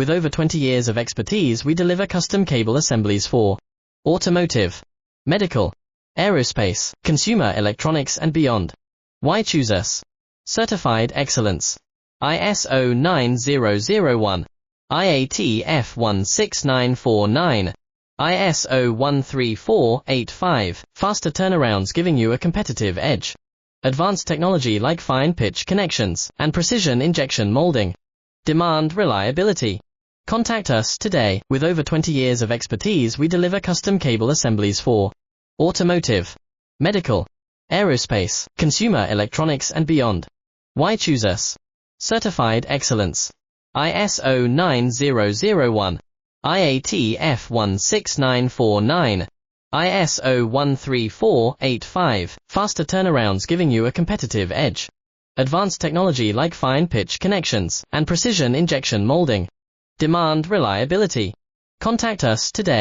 With over 20 years of expertise, we deliver custom cable assemblies for automotive, medical, aerospace, consumer electronics and beyond. Why choose us? Certified excellence. ISO 9001, IATF 16949, ISO 13485, faster turnarounds giving you a competitive edge. Advanced technology like fine pitch connections and precision injection molding. Demand reliability. Contact us today. With over 20 years of expertise, we deliver custom cable assemblies for automotive, medical, aerospace, consumer electronics and beyond. Why choose us? Certified excellence. ISO 9001, IATF 16949, ISO 13485, faster turnarounds giving you a competitive edge. Advanced technology like fine pitch connections and precision injection molding. Demand reliability. Contact us today.